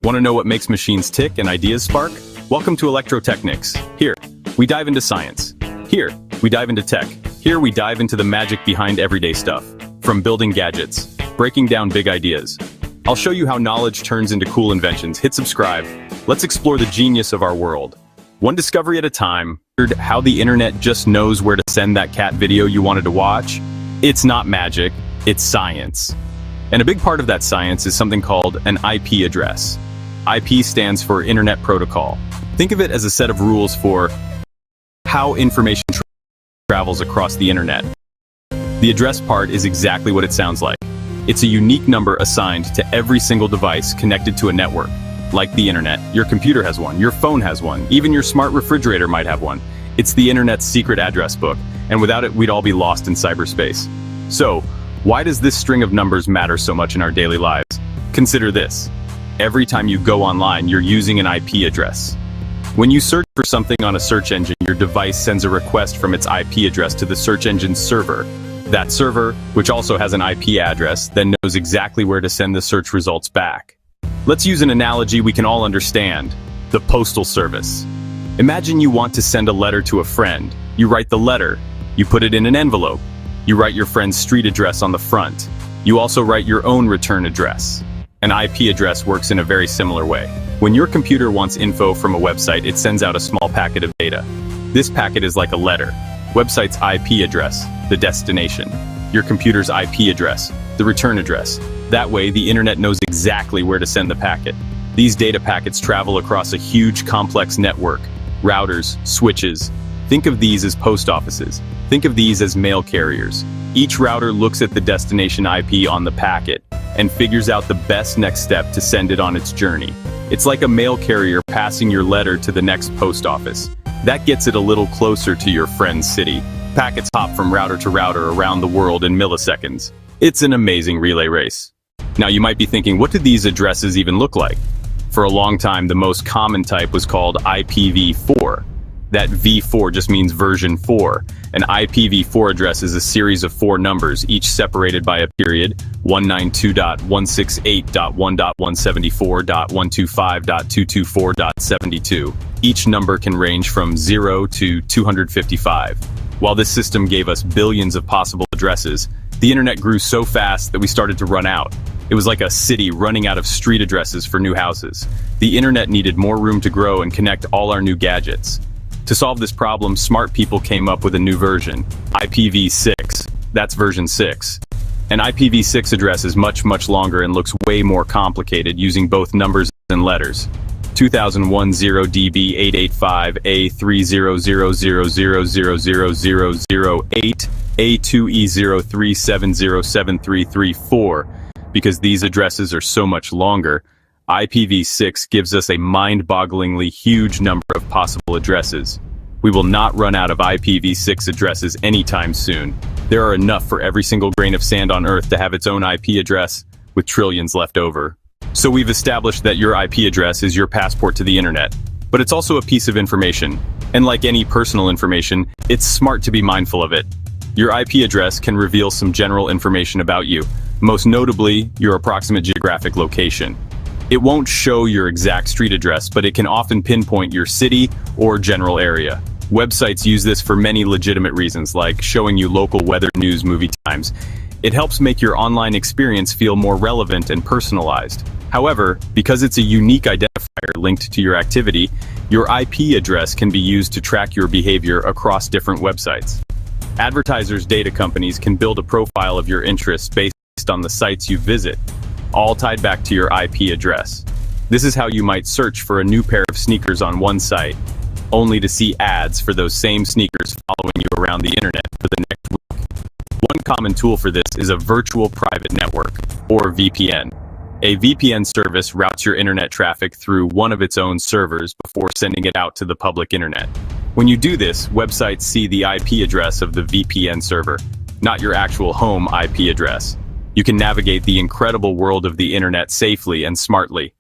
Want to know what makes machines tick and ideas spark? Welcome to Electrotechnics. Here, we dive into science. Here, we dive into tech. Here we dive into the magic behind everyday stuff. From building gadgets, breaking down big ideas. I'll show you how knowledge turns into cool inventions. Hit subscribe. Let's explore the genius of our world. One discovery at a time. How the internet just knows where to send that cat video you wanted to watch? It's not magic, it's science. And a big part of that science is something called an IP address. IP stands for Internet Protocol. Think of it as a set of rules for how information travels across the internet. The address part is exactly what it sounds like. It's a unique number assigned to every single device connected to a network. Like the internet, your computer has one, your phone has one, even your smart refrigerator might have one. It's the internet's secret address book, and without it, we'd all be lost in cyberspace. So, why does this string of numbers matter so much in our daily lives? Consider this. Every time you go online, you're using an IP address. When you search for something on a search engine, your device sends a request from its IP address to the search engine's server. That server, which also has an IP address, then knows exactly where to send the search results back. Let's use an analogy we can all understand: the postal service. Imagine you want to send a letter to a friend. You write the letter. You put it in an envelope. You write your friend's street address on the front. You also write your own return address. An IP address works in a very similar way. When your computer wants info from a website, it sends out a small packet of data. This packet is like a letter. Website's IP address, the destination. Your computer's IP address, the return address. That way, the internet knows exactly where to send the packet. These data packets travel across a huge, complex network. Routers, switches. Think of these as post offices. Think of these as mail carriers. Each router looks at the destination IP on the packet and figures out the best next step to send it on its journey. It's like a mail carrier passing your letter to the next post office. That gets it a little closer to your friend's city. Packets hop from router to router around the world in milliseconds. It's an amazing relay race. Now you might be thinking, what do these addresses even look like? For a long time, the most common type was called IPv4. That V4 just means version 4. An IPv4 address is a series of 4 numbers, each separated by a period: 192.168.1.174.125.224.72. Each number can range from 0 to 255. While this system gave us billions of possible addresses, the internet grew so fast that we started to run out. It was like a city running out of street addresses for new houses. The internet needed more room to grow and connect all our new gadgets. To solve this problem, smart people came up with a new version, IPv6. That's version 6. An IPv6 address is much longer and looks way more complicated, using both numbers and letters. 2001 0DB 885 A3000000008 A2E03707334. Because these addresses are so much longer, IPv6 gives us a mind-bogglingly huge number of possible addresses. We will not run out of IPv6 addresses anytime soon. There are enough for every single grain of sand on Earth to have its own IP address, with trillions left over. So we've established that your IP address is your passport to the internet. But it's also a piece of information. And like any personal information, it's smart to be mindful of it. Your IP address can reveal some general information about you, most notably your approximate geographic location. It won't show your exact street address, but it can often pinpoint your city or general area. Websites use this for many legitimate reasons, like showing you local weather, news, movie times. It helps make your online experience feel more relevant and personalized. However, because it's a unique identifier linked to your activity, your IP address can be used to track your behavior across different websites. Advertisers, data companies can build a profile of your interests based on the sites you visit, all tied back to your IP address. This is how you might search for a new pair of sneakers on one site, only to see ads for those same sneakers following you around the internet for the next week. One common tool for this is a virtual private network, or VPN. A VPN service routes your internet traffic through one of its own servers before sending it out to the public internet. When you do this, websites see the IP address of the VPN server, not your actual home IP address. You can navigate the incredible world of the internet safely and smartly.